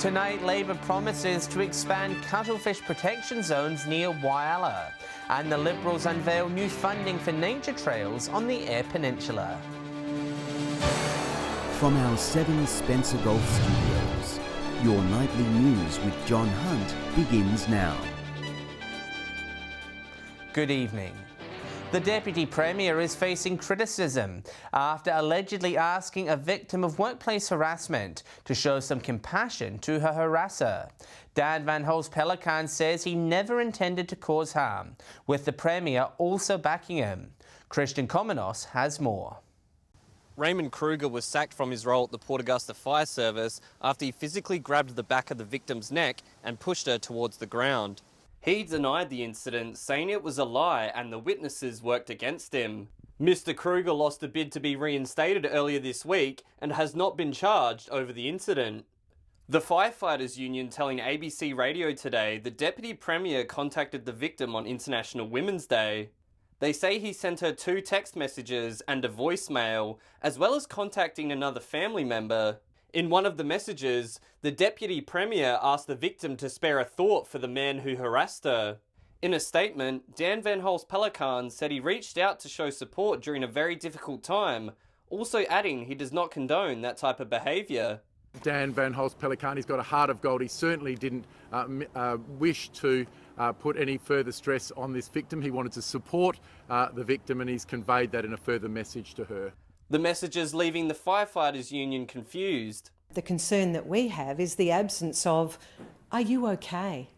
Tonight, Labor promises to expand cuttlefish protection zones near Whyalla, and the Liberals unveil new funding for nature trails on the Eyre Peninsula. From our 7 Spencer Golf Studios, your nightly news with John Hunt begins now. Good evening. The Deputy Premier is facing criticism after allegedly asking a victim of workplace harassment to show some compassion to her harasser. Dan van Holst Pelleg says he never intended to cause harm, with the Premier also backing him. Christian Komenos has more. Raymond Kruger was sacked from his role at the Port Augusta Fire Service after he physically grabbed the back of the victim's neck and pushed her towards the ground. He denied the incident, saying it was a lie and the witnesses worked against him. Mr. Kruger lost a bid to be reinstated earlier this week and has not been charged over the incident. The Firefighters Union telling ABC Radio today the Deputy Premier contacted the victim on International Women's Day. They say he sent her 2 text messages and a voicemail, as well as contacting another family member. In one of the messages, the Deputy Premier asked the victim to spare a thought for the man who harassed her. In a statement, Dan van Holst Pelleg said he reached out to show support during a very difficult time, also adding he does not condone that type of behaviour. Dan van Holst Pelleg, he's got a heart of gold. He certainly didn't wish to put any further stress on this victim. He wanted to support the victim, and he's conveyed that in a further message to her. The messages leaving the Firefighters Union confused. The concern that we have is the absence of, are you okay?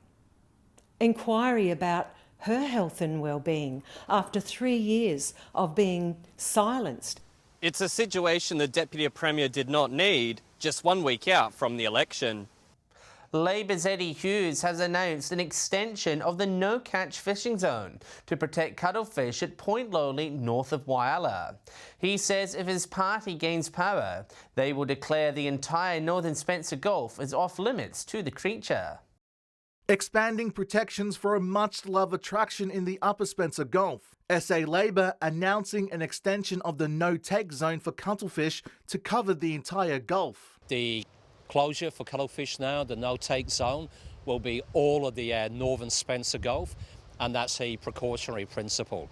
Inquiry about her health and well-being after 3 years of being silenced. It's a situation the Deputy Premier did not need, just 1 week out from the election. Labor's Eddie Hughes has announced an extension of the no-catch fishing zone to protect cuttlefish at Point Lowly north of Whyalla. He says if his party gains power, they will declare the entire northern Spencer Gulf as off-limits to the creature. Expanding protections for a much-loved attraction in the Upper Spencer Gulf. SA Labor announcing an extension of the no-take zone for cuttlefish to cover the entire Gulf. The closure for cuttlefish now, the no-take zone, will be all of the northern Spencer Gulf, and that's a precautionary principle.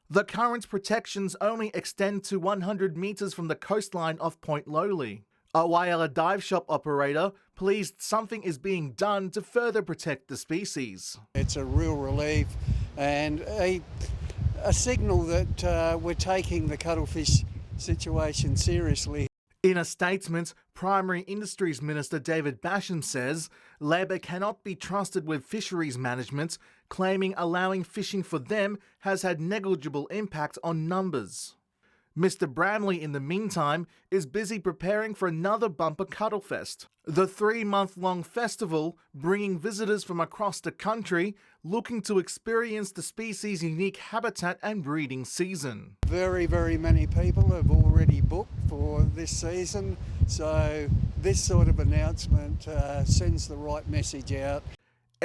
The current protections only extend to 100 metres from the coastline of Point Lowly. A Whyalla dive shop operator pleased something is being done to further protect the species. It's a real relief and a signal that we're taking the cuttlefish situation seriously. In a statement, Primary Industries Minister David Basham says Labor cannot be trusted with fisheries management, claiming allowing fishing for them has had negligible impact on numbers. Mr Bramley, in the meantime, is busy preparing for another bumper Cuttlefest, the 3-month-long festival bringing visitors from across the country looking to experience the species' unique habitat and breeding season. Very, very many people have already booked for this season, so this sort of announcement sends the right message out.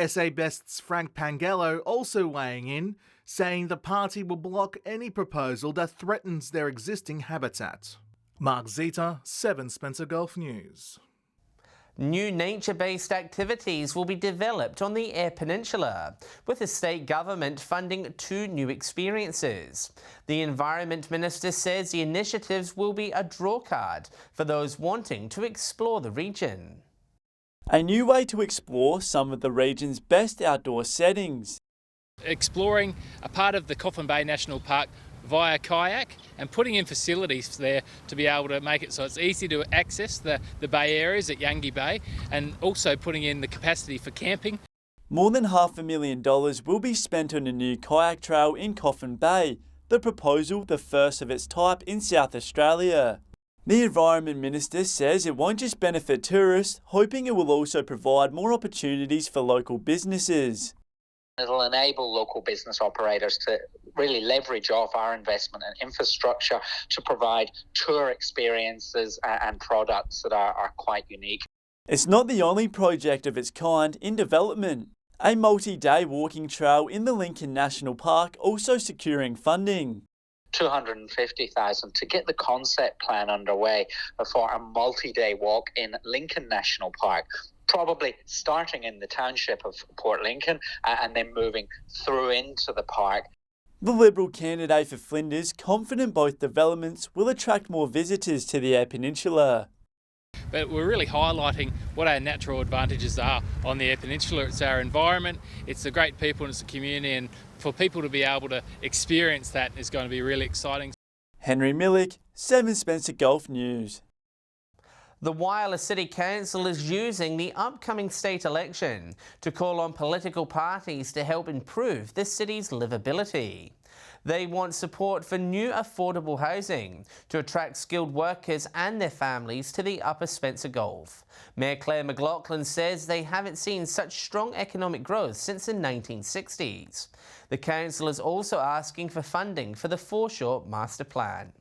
SA Best's Frank Pangello also weighing in, saying the party will block any proposal that threatens their existing habitat. Mark Zeta, 7 Spencer Gulf News. New nature-based activities will be developed on the Eyre Peninsula, with the state government funding 2 new experiences. The Environment Minister says the initiatives will be a drawcard for those wanting to explore the region. A new way to explore some of the region's best outdoor settings. Exploring a part of the Coffin Bay National Park via kayak and putting in facilities there to be able to make it so it's easy to access the bay areas at Yangi Bay, and also putting in the capacity for camping. More than $500,000 will be spent on a new kayak trail in Coffin Bay, the proposal the first of its type in South Australia. The Environment Minister says it won't just benefit tourists, hoping it will also provide more opportunities for local businesses. It'll enable local business operators to really leverage off our investment in infrastructure to provide tour experiences and products that are quite unique. It's not the only project of its kind in development. A multi-day walking trail in the Lincoln National Park also securing funding. 250,000 to get the concept plan underway for a multi-day walk in Lincoln National Park, probably starting in the township of Port Lincoln and then moving through into the park. The Liberal candidate for Flinders confident both developments will attract more visitors to the Eyre Peninsula. But we're really highlighting what our natural advantages are on the Eyre Peninsula. It's our environment, it's the great people and it's the community, and for people to be able to experience that is going to be really exciting. Henry Millick, 7 Spencer Golf News. The Whyalla City Council is using the upcoming state election to call on political parties to help improve the city's livability. They want support for new affordable housing to attract skilled workers and their families to the Upper Spencer Gulf. Mayor Claire McLaughlin says they haven't seen such strong economic growth since the 1960s. The council is also asking for funding for the Foreshore Master Plan.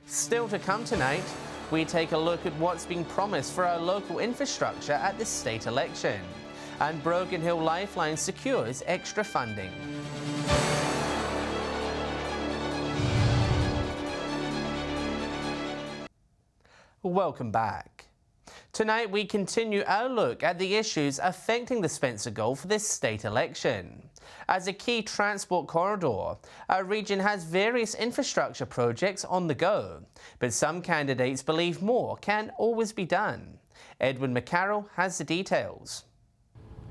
Still to come tonight, we take a look at what's being promised for our local infrastructure at the state election. And Broken Hill Lifeline secures extra funding. Welcome back. Tonight we continue our look at the issues affecting the Spencer Gulf for this state election. As a key transport corridor, our region has various infrastructure projects on the go, but some candidates believe more can always be done. Edwin McCarroll has the details.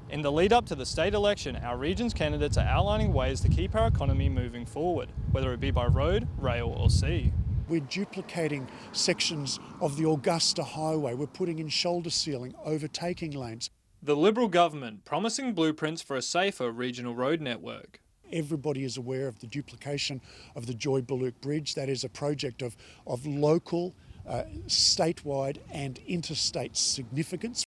In the lead up to the state election, our region's candidates are outlining ways to keep our economy moving forward, whether it be by road, rail or sea. We're duplicating sections of the Augusta Highway. We're putting in shoulder sealing, overtaking lanes. The Liberal government promising blueprints for a safer regional road network. Everybody is aware of the duplication of the Joy-Baluke Bridge. That is a project of local, statewide and interstate significance.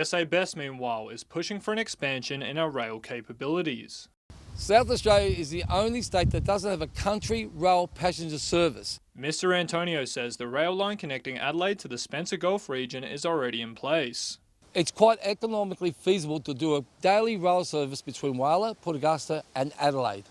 SA Best, meanwhile, is pushing for an expansion in our rail capabilities. South Australia is the only state that doesn't have a country rail passenger service. Mr. Antonio says the rail line connecting Adelaide to the Spencer Gulf region is already in place. It's quite economically feasible to do a daily rail service between Whyalla, Port Augusta and Adelaide.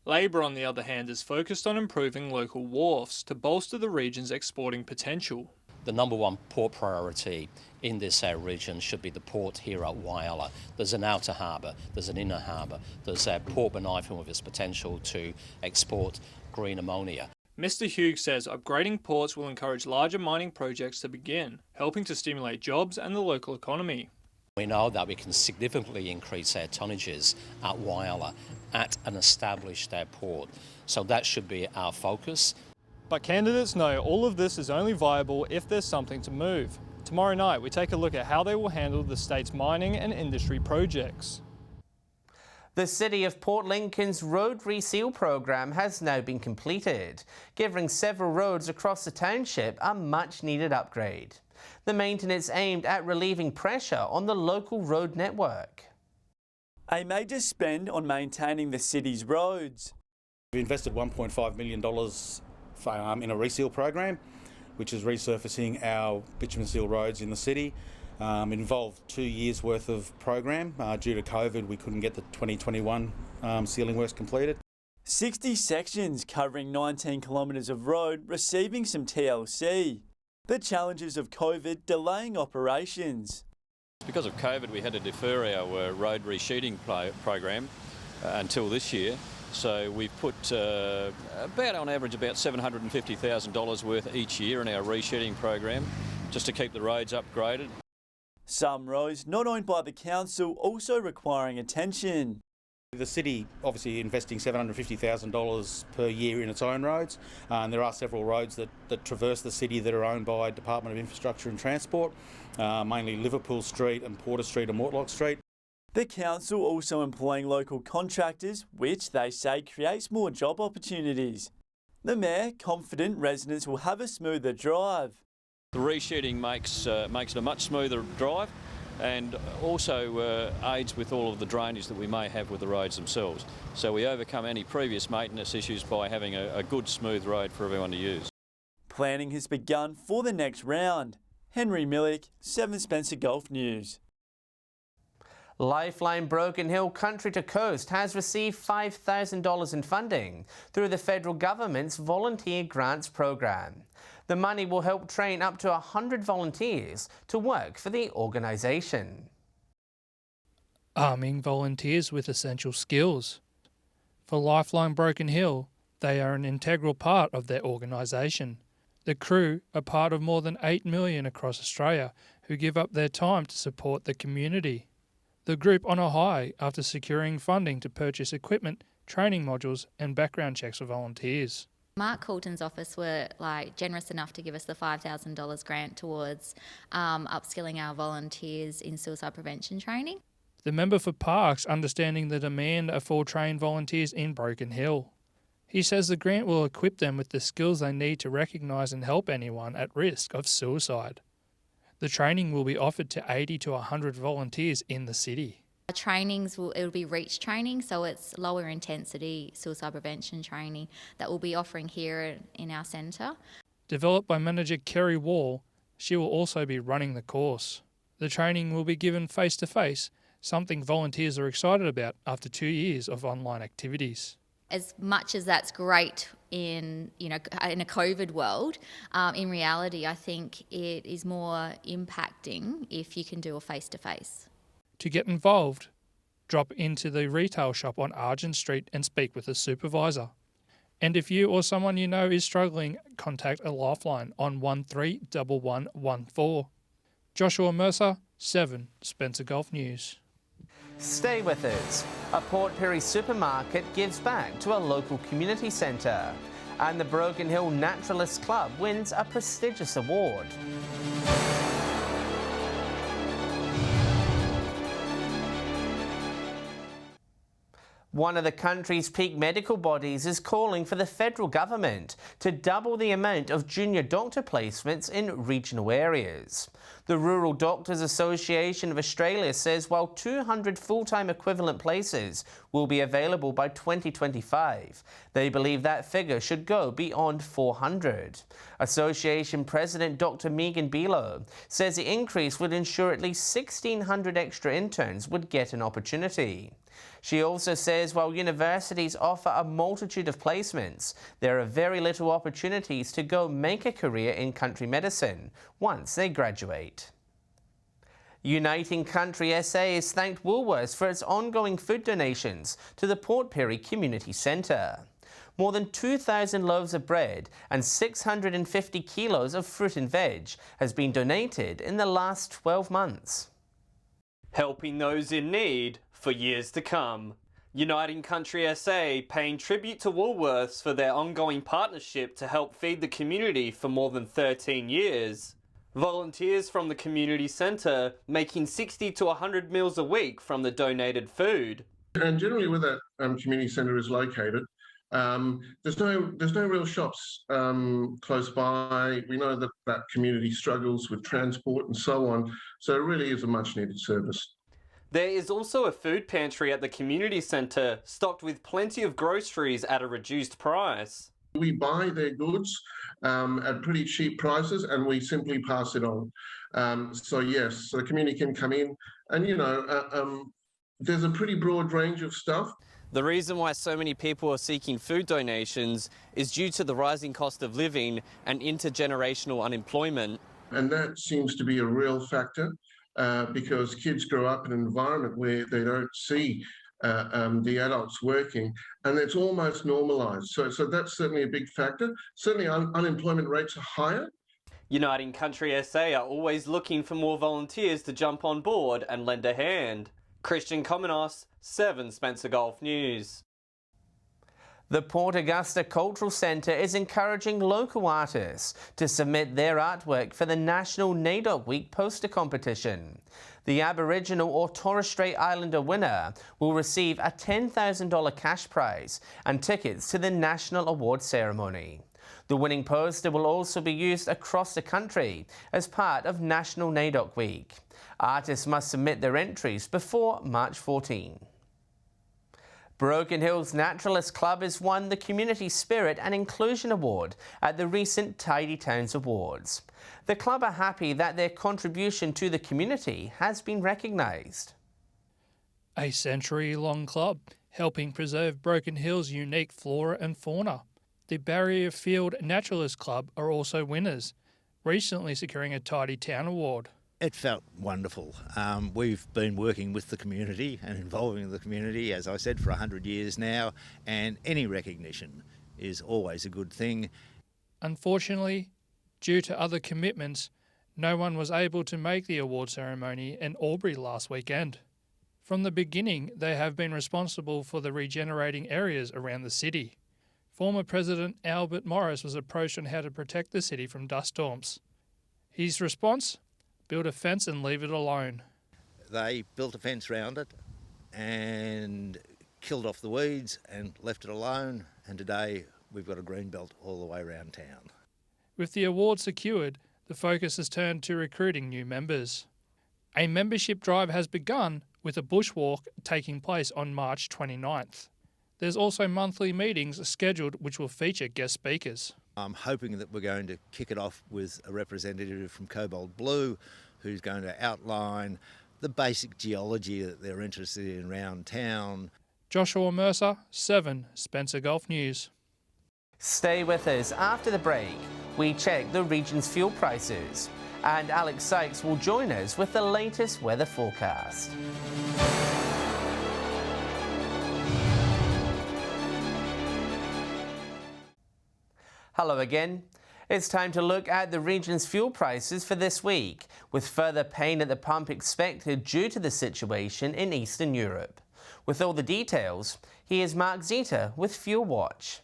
Labor, on the other hand, is focused on improving local wharfs to bolster the region's exporting potential. The number one port priority in this region should be the port here at Whyalla. There's an outer harbour, there's an inner harbour, there's Port Benifin with its potential to export green ammonia. Mr. Hughes says upgrading ports will encourage larger mining projects to begin, helping to stimulate jobs and the local economy. We know that we can significantly increase our tonnages at Whyalla at an established port, so that should be our focus. But candidates know all of this is only viable if there's something to move. Tomorrow night we take a look at how they will handle the state's mining and industry projects. The City of Port Lincoln's road reseal program has now been completed, giving several roads across the township a much-needed upgrade. The maintenance aimed at relieving pressure on the local road network. A major spend on maintaining the city's roads. We invested $1.5 million in a reseal program, which is resurfacing our bitumen seal roads in the city. It involved 2 years worth of program. Due to COVID, we couldn't get the 2021 sealing works completed. 60 sections covering 19 kilometres of road receiving some TLC. The challenges of COVID delaying operations. Because of COVID, we had to defer our road resheeting program until this year. So we've put about on average about $750,000 worth each year in our resheeting program just to keep the roads upgraded. Some roads not owned by the council also requiring attention. The city obviously investing $750,000 per year in its own roads, and there are several roads that traverse the city that are owned by Department of Infrastructure and Transport, mainly Liverpool Street and Porter Street and Mortlock Street. The council also employing local contractors, which they say creates more job opportunities. The mayor confident residents will have a smoother drive. The resheeting makes it a much smoother drive and also aids with all of the drainage that we may have with the roads themselves. So we overcome any previous maintenance issues by having a good smooth road for everyone to use. Planning has begun for the next round. Henry Millick, 7 Spencer Golf News. Lifeline Broken Hill Country to Coast has received $5,000 in funding through the federal government's Volunteer Grants program. The money will help train up to 100 volunteers to work for the organisation. Arming volunteers with essential skills. For Lifeline Broken Hill, they are an integral part of their organisation. The crew are part of more than 8 million across Australia who give up their time to support the community. The group on a high after securing funding to purchase equipment, training modules and background checks for volunteers. Mark Coulton's office were generous enough to give us the $5,000 grant towards upskilling our volunteers in suicide prevention training. The member for Parks understanding the demand for trained volunteers in Broken Hill. He says the grant will equip them with the skills they need to recognise and help anyone at risk of suicide. The training will be offered to 80 to 100 volunteers in the city. Our trainings it'll be reach training, so it's lower intensity suicide prevention training that we'll be offering here in our centre. Developed by manager Kerry Wall, she will also be running the course. The training will be given face-to-face, something volunteers are excited about after 2 years of online activities. As much as that's great in a COVID world, in reality, I think it is more impacting if you can do a face-to-face. To get involved, drop into the retail shop on Argent Street and speak with a supervisor. And if you or someone you know is struggling, contact a Lifeline on 131114. Joshua Mercer, 7 Spencer Gulf News. Stay with us. A Port Pirie supermarket gives back to a local community centre. And the Broken Hill Naturalist Club wins a prestigious award. One of the country's peak medical bodies is calling for the federal government to double the amount of junior doctor placements in regional areas. The Rural Doctors Association of Australia says while 200 full-time equivalent places will be available by 2025, they believe that figure should go beyond 400. Association President Dr. Megan Below says the increase would ensure at least 1,600 extra interns would get an opportunity. She also says while universities offer a multitude of placements, there are very little opportunities to go make a career in country medicine once they graduate. Uniting Country SA has thanked Woolworths for its ongoing food donations to the Port Pirie Community Centre. More than 2,000 loaves of bread and 650 kilos of fruit and veg has been donated in the last 12 months. Helping those in need for years to come. Uniting Country SA paying tribute to Woolworths for their ongoing partnership to help feed the community for more than 13 years. Volunteers from the community centre making 60 to 100 meals a week from the donated food. And generally where that community centre is located, there's no real shops close by. We know that that community struggles with transport and so on, so it really is a much needed service. There is also a food pantry at the community centre, stocked with plenty of groceries at a reduced price. We buy their goods at pretty cheap prices and we simply pass it on. So yes, so the community can come in and, there's a pretty broad range of stuff. The reason why so many people are seeking food donations is due to the rising cost of living and intergenerational unemployment. And that seems to be a real factor. Because kids grow up in an environment where they don't see the adults working, and it's almost normalised. So that's certainly a big factor. Certainly unemployment rates are higher. Uniting Country SA are always looking for more volunteers to jump on board and lend a hand. Christian Komenos, 7 Spencer Gulf News. The Port Augusta Cultural Centre is encouraging local artists to submit their artwork for the National NAIDOC Week poster competition. The Aboriginal or Torres Strait Islander winner will receive a $10,000 cash prize and tickets to the National Award ceremony. The winning poster will also be used across the country as part of National NAIDOC Week. Artists must submit their entries before March 14. Broken Hill's Naturalist Club has won the Community Spirit and Inclusion Award at the recent Tidy Towns Awards. The club are happy that their contribution to the community has been recognised. a century-long club helping preserve Broken Hill's unique flora and fauna. The Barrier Field Naturalist Club are also winners, recently securing a Tidy Town award. It felt wonderful. We've been working with the community and involving the community, as I said, for 100 years now, and any recognition is always a good thing. Unfortunately, due to other commitments, no one was able to make the award ceremony in Albury last weekend. From the beginning, they have been responsible for the regenerating areas around the city. Former President Albert Morris was approached on how to protect the city from dust storms. His response? Build a fence and leave it alone. They built a fence round it and killed off the weeds and left it alone, and today we've got a green belt all the way around town. With the award secured, the focus has turned to recruiting new members. A membership drive has begun with a bushwalk taking place on March 29th. There's also monthly meetings scheduled which will feature guest speakers. I'm hoping that we're going to kick it off with a representative from Cobalt Blue who's going to outline the basic geology that they're interested in around town. Joshua Mercer, 7 Spencer Gulf News. Stay with us. After the break, we check the region's fuel prices, and Alex Sykes will join us with the latest weather forecast. Hello again. It's time to look at the region's fuel prices for this week, with further pain at the pump expected due to the situation in Eastern Europe. With all the details, here's Mark Zeta with Fuel Watch.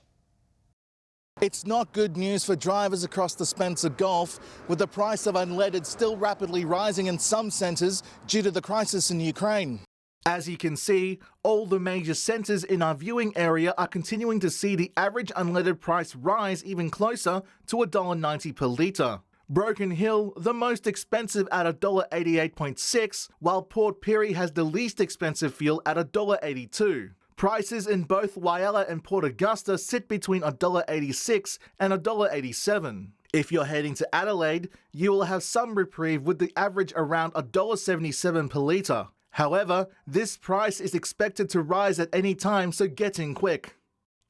It's not good news for drivers across the Spencer Gulf, with the price of unleaded still rapidly rising in some centres due to the crisis in Ukraine. As you can see, all the major centres in our viewing area are continuing to see the average unleaded price rise even closer to $1.90 per litre. Broken Hill, the most expensive at $1.88.6, while Port Pirie has the least expensive fuel at $1.82. Prices in both Whyalla and Port Augusta sit between $1.86 and $1.87. If you're heading to Adelaide, you will have some reprieve with the average around $1.77 per litre. However, this price is expected to rise at any time, so get in quick.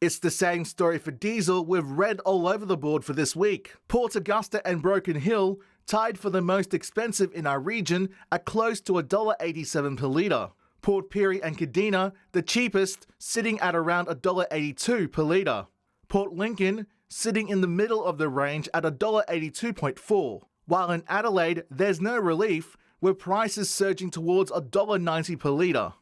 It's the same story for diesel, with red all over the board for this week. Port Augusta and Broken Hill, tied for the most expensive in our region, are close to $1.87 per litre. Port Pirie and Kadina, the cheapest, sitting at around $1.82 per litre. Port Lincoln, sitting in the middle of the range at $1.82.4. While in Adelaide, there's no relief, with prices surging towards $1.90 per litre.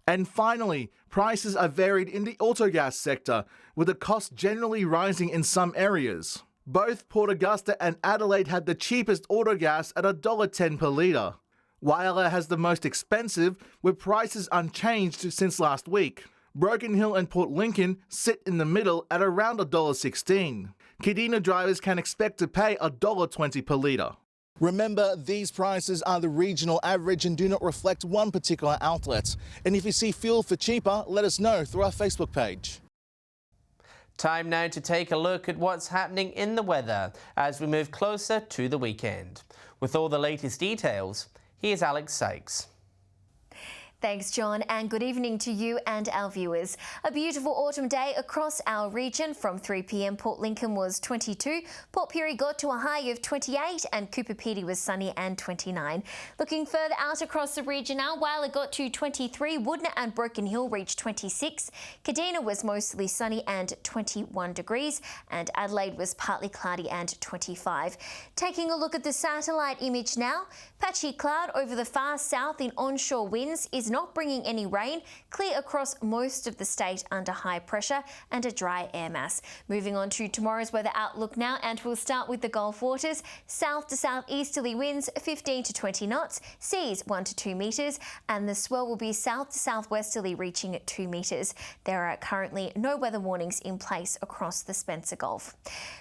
And finally, prices are varied in the autogas sector, with the cost generally rising in some areas. Both Port Augusta and Adelaide had the cheapest autogas at $1.10 per litre. Whyalla has the most expensive, with prices unchanged since last week. Broken Hill and Port Lincoln sit in the middle at around $1.16. Kadina drivers can expect to pay $1.20 per litre. Remember, these prices are the regional average and do not reflect one particular outlet. And if you see fuel for cheaper, let us know through our Facebook page. Time now to take a look at what's happening in the weather as we move closer to the weekend. With all the latest details, here's Alex Sykes. Thanks, John, and good evening to you and our viewers. A beautiful autumn day across our region. From 3 p.m, Port Lincoln was 22, Port Pirie got to a high of 28, and Cooper Pedy was sunny and 29. Looking further out across the region now, Whyalla got to 23, Woodner and Broken Hill reached 26, Kadina was mostly sunny and 21 degrees, and Adelaide was partly cloudy and 25. Taking a look at the satellite image now, patchy cloud over the far south in onshore winds is not bringing any rain, clear across most of the state under high pressure and a dry air mass. Moving on to tomorrow's weather outlook now, and we'll start with the Gulf waters. South to southeasterly winds 15 to 20 knots, seas 1 to 2 metres, and the swell will be south to southwesterly reaching 2 metres. There are currently no weather warnings in place across the Spencer Gulf.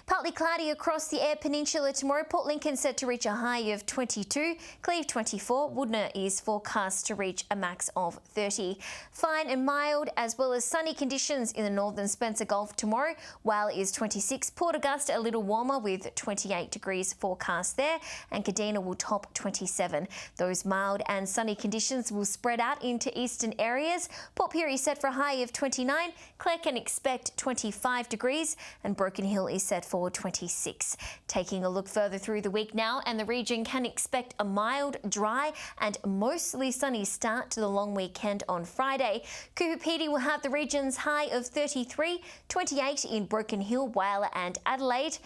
Partly cloudy across the Eyre Peninsula tomorrow. Port Lincoln set to reach a high of 22, Cleve 24, Woodner is forecast to reach a max max of 30. Fine and mild as well as sunny conditions in the northern Spencer Gulf tomorrow. Whyalla is 26, Port Augusta a little warmer with 28 degrees forecast there, and Kadina will top 27. Those mild and sunny conditions will spread out into eastern areas. Port Pirie set for a high of 29, Clare can expect 25 degrees, and Broken Hill is set for 26. Taking a look further through the week now, and the region can expect a mild, dry and mostly sunny start to the long weekend on Friday. Cooper Pedy will have the region's high of 33, 28 in Broken Hill, Whyalla and Adelaide.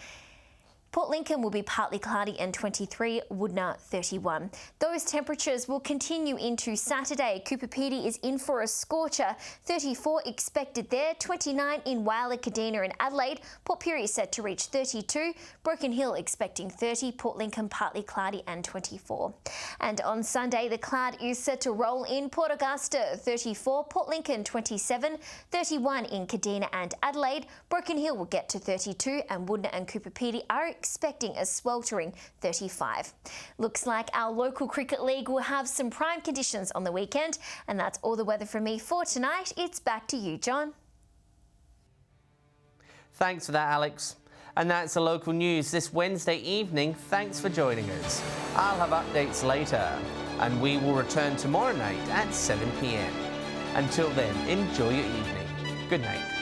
Port Lincoln will be partly cloudy and 23, Woodna 31. Those temperatures will continue into Saturday. Cooper Pedy is in for a scorcher, 34 expected there, 29 in Whyalla, Kadina and Adelaide. Port Pirie set to reach 32, Broken Hill expecting 30, Port Lincoln partly cloudy and 24. And on Sunday, the cloud is set to roll in Port Augusta, 34, Port Lincoln 27, 31 in Kadina and Adelaide. Broken Hill will get to 32, and Woodna and Cooper Pedy are expecting a sweltering 35. Looks like our local cricket league will have some prime conditions on the weekend, and that's all the weather from me for tonight. It's back to you, John. Thanks for that, Alex. And that's the local news this Wednesday evening. Thanks for joining us. I'll have updates later, and we will return tomorrow night at 7 p.m. Until then, enjoy your evening. Good night.